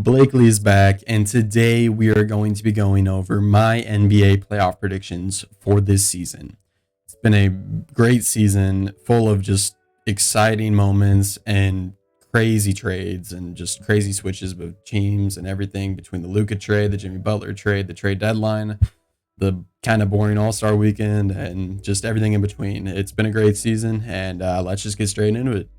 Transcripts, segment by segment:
Blakely is back, and today we are going to be going over my NBA playoff predictions for this season. It's been a great season full of just exciting moments and crazy trades and just crazy switches with teams and everything between the Luka trade, the Jimmy Butler trade, the trade deadline, the kind of boring All-Star weekend, and just everything in between. It's been a great season, and let's just get straight into it.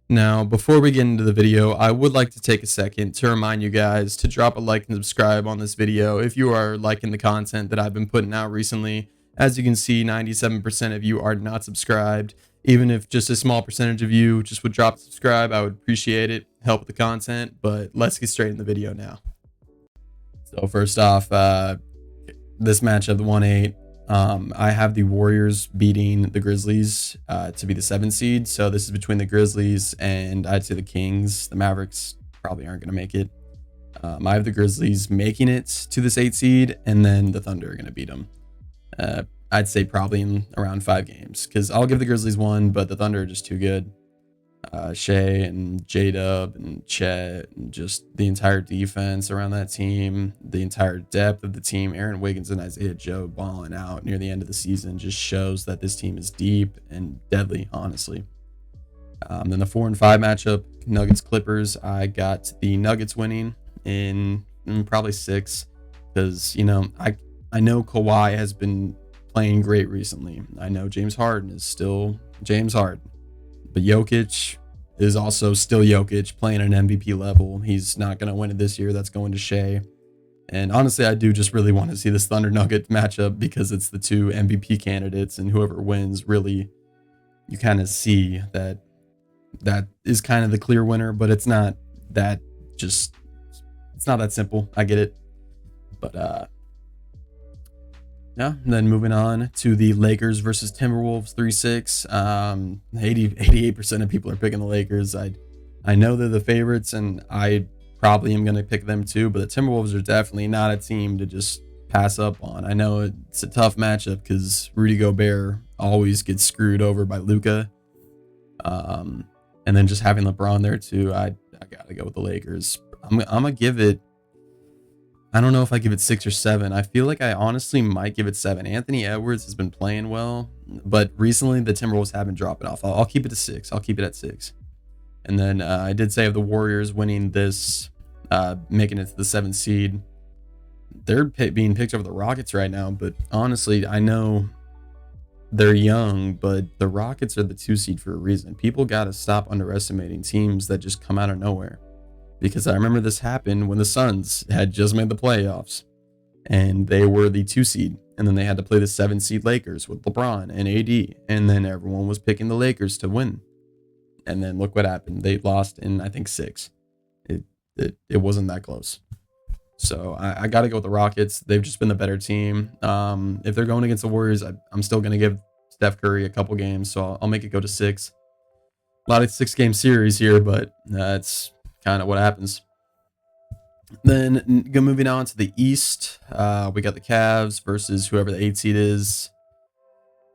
Now, before we get into the video, I would like to take a second to remind you guys to drop a like and subscribe on this video if you are liking the content that I've been putting out recently. As you can see, 97% of you are not subscribed. Even if just a small percentage of you just would drop subscribe, I would appreciate it, help with the content, but let's get straight in the video now. So first off, this matchup, the 1-8, I have the Warriors beating the Grizzlies to be the 7th seed. So this is between the Grizzlies and I'd say the Kings. The Mavericks probably aren't going to make it. I have the Grizzlies making it to this 8th seed, and then the Thunder are going to beat them. I'd say probably in around 5 games, because I'll give the Grizzlies one, but the Thunder are just too good. Shea and J-Dub and Chet and just the entire defense around that team, the entire depth of the team, Aaron Wiggins and Isaiah Joe balling out near the end of the season just shows that this team is deep and deadly, honestly. Then the 4 and 5 matchup, Nuggets Clippers, I got the Nuggets winning in probably 6, because I know Kawhi has been playing great recently. I know James Harden is still James Harden. But Jokic is also still Jokic, playing at an MVP level. He's not going to win it this year. That's going to Shea. And honestly, I do just really want to see this Thunder Nugget matchup, because it's the 2 MVP candidates, and whoever wins, really, you kind of see that is kind of the clear winner, but it's not that simple. I get it. But yeah, and then moving on to the Lakers versus Timberwolves 3-6. 88% of people are picking the Lakers. I know they're the favorites, and I probably am going to pick them too, but the Timberwolves are definitely not a team to just pass up on. I know it's a tough matchup because Rudy Gobert always gets screwed over by Luka. And then just having LeBron there too, I got to go with the Lakers. I'm going to give it, I don't know if I give it 6 or 7. I feel like I honestly might give it 7. Anthony Edwards has been playing well, but recently the Timberwolves have been dropping off. I'll keep it at 6. I'll keep it at 6. And then I did say of the Warriors winning this, making it to the 7th seed. They're being picked over the Rockets right now, but honestly, I know they're young, but the Rockets are the 2 seed for a reason. People got to stop underestimating teams that just come out of nowhere. Because I remember this happened when the Suns had just made the playoffs and they were the 2 seed. And then they had to play the 7 seed Lakers with LeBron and AD. And then everyone was picking the Lakers to win. And then look what happened. They lost in, I think, 6. It wasn't that close. So I got to go with the Rockets. They've just been the better team. If they're going against the Warriors, I'm still going to give Steph Curry a couple games. So I'll make it go to 6. A lot of 6-game series here, but that's kind of what happens. Then moving on to the East, we got the Cavs versus whoever the 8 seed is.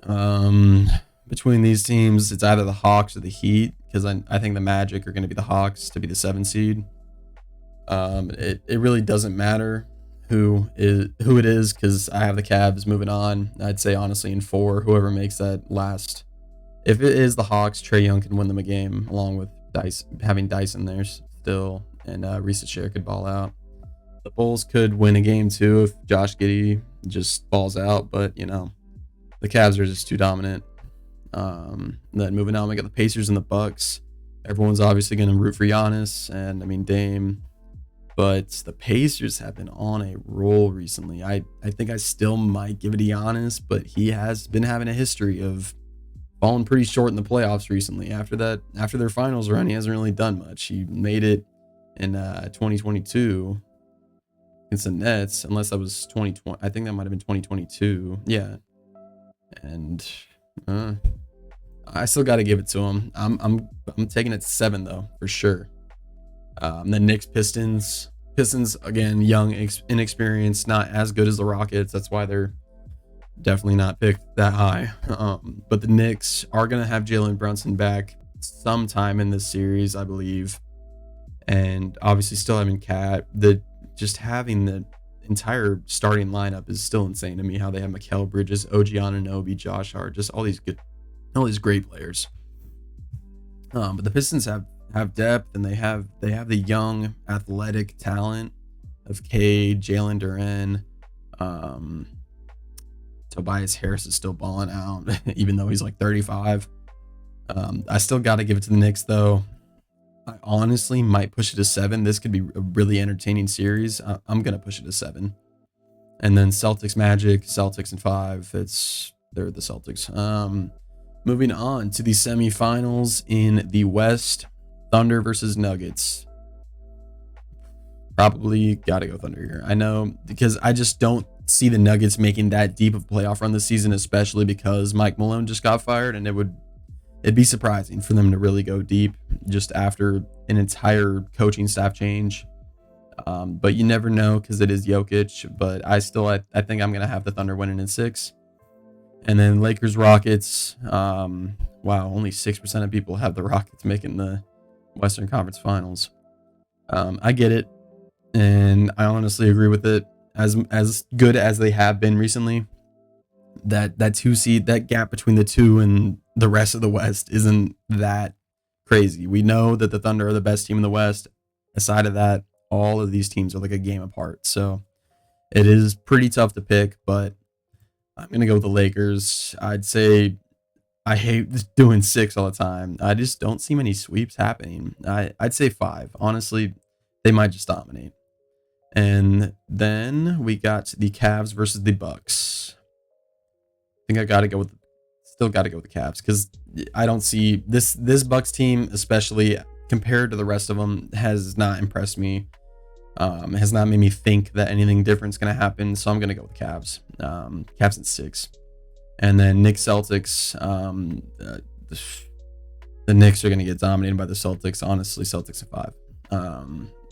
Between these teams, it's either the Hawks or the Heat, because I think the Magic are going to be the Hawks to be the 7 seed. It really doesn't matter who it is, because I have the Cavs moving on. I'd say honestly in 4, whoever makes that last. If it is the Hawks, Trae Young can win them a game, along with having Dyson there still, and Reese Share could ball out. The Bulls could win a game too if Josh Giddey just balls out, but the Cavs are just too dominant. Then moving on, we got the Pacers and the Bucks. Everyone's obviously going to root for Giannis and Dame, but the Pacers have been on a roll recently. I think I still might give it to Giannis, but he has been having a history of falling pretty short in the playoffs recently. After their finals run, he hasn't really done much. He made it in 2022 against the Nets, unless that was 2020. I think that might have been 2022. Yeah, and I still got to give it to him. I'm taking it to 7 though, for sure. The Knicks, Pistons again, young, inexperienced, not as good as the Rockets. That's why they're definitely not picked that high. But the Knicks are going to have Jalen Brunson back sometime in this series, I believe. and obviously still having Cat. Just having the entire starting lineup is still insane to me. How they have Mikal Bridges, OG Anunoby, Josh Hart, just all these great players. But the Pistons have depth, and they have the young athletic talent of Cade, Jalen Duren. Tobias Harris is still balling out, even though he's like 35. I still got to give it to the Knicks, though. I honestly might push it to 7. This could be a really entertaining series. I'm gonna push it to 7. And then Celtics Magic, Celtics in 5. They're the Celtics. Moving on to the semifinals in the West, Thunder versus Nuggets. Probably gotta go Thunder here. I know, because I just don't see the Nuggets making that deep of a playoff run this season, especially because Mike Malone just got fired, and it'd be surprising for them to really go deep just after an entire coaching staff change. But you never know, because it is Jokic. But I think I'm going to have the Thunder winning in 6. And then Lakers Rockets. Wow, only 6% of people have the Rockets making the Western Conference Finals. I get it, and I honestly agree with it. As good as they have been recently, that 2 seed, that gap between the 2 and the rest of the West isn't that crazy. We know that the Thunder are the best team in the West. Aside of that, all of these teams are like a game apart. So it is pretty tough to pick, but I'm going to go with the Lakers. I'd say I hate doing 6 all the time. I just don't see many sweeps happening. I'd say 5. Honestly, they might just dominate. And then we got the Cavs versus the Bucks. I think I got to go with the Cavs, because I don't see this Bucks team, especially compared to the rest of them, has not impressed me. Has not made me think that anything different is going to happen. So I'm going to go with the Cavs. Cavs in 6. And then Knicks Celtics. The Knicks are going to get dominated by the Celtics. Honestly, Celtics in 5.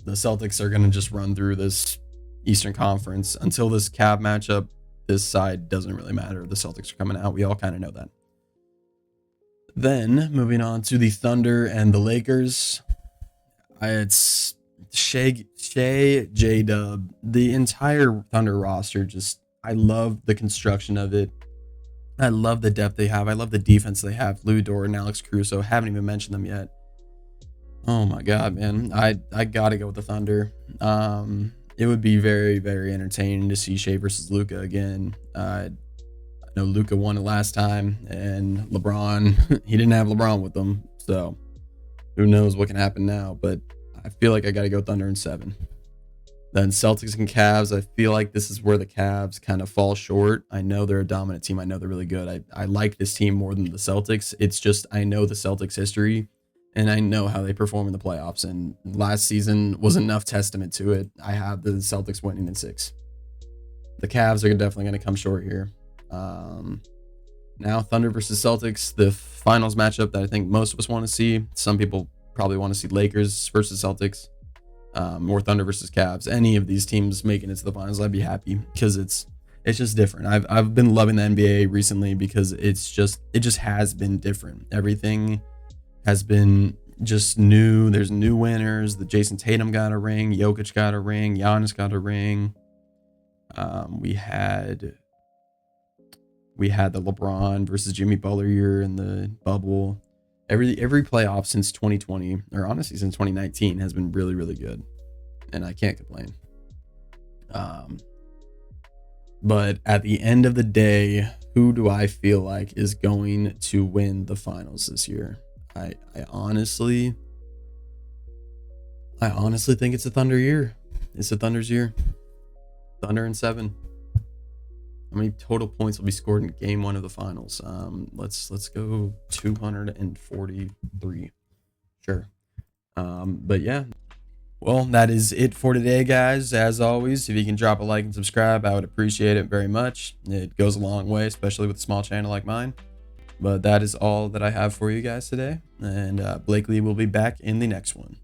The Celtics are going to just run through this Eastern Conference until this Cav matchup. This side doesn't really matter. The Celtics are coming out. We all kind of know that. Then moving on to the Thunder and the Lakers. It's Shea, J-Dub, the entire Thunder roster. Just, I love the construction of it. I love the depth they have. I love the defense they have. Lou Dort and Alex Caruso. Haven't even mentioned them yet. Oh my God, man. I gotta go with the Thunder. It would be very, very entertaining to see Shea versus Luka again. I know Luka won it last time, and LeBron, he didn't have LeBron with them, so who knows what can happen now. But I feel like I gotta go Thunder in 7. Then Celtics and Cavs. I feel like this is where the Cavs kind of fall short. I know they're a dominant team. I know they're really good. I like this team more than the Celtics. It's just, I know the Celtics history, and I know how they perform in the playoffs. And last season was enough testament to it. I have the Celtics winning in 6. The Cavs are definitely going to come short here. Now, Thunder versus Celtics, the finals matchup that I think most of us want to see. Some people probably want to see Lakers versus Celtics, or Thunder versus Cavs. Any of these teams making it to the finals, I'd be happy, because it's just different. I've been loving the NBA recently because it just has been different. Everything has been just new. There's new winners. The Jason Tatum got a ring. Jokic got a ring. Giannis got a ring. We had the LeBron versus Jimmy Butler year in the bubble. Every playoff since 2020, or honestly since 2019, has been really, really good, and I can't complain. But at the end of the day, who do I feel like is going to win the finals this year? I honestly think it's a Thunder year. It's a Thunder's year. Thunder in 7. How many total points will be scored in game 1 of the finals? Let's go 243. Sure. But yeah. Well, that is it for today, guys. As always, if you can drop a like and subscribe, I would appreciate it very much. It goes a long way, especially with a small channel like mine. But that is all that I have for you guys today. And Blakely will be back in the next one.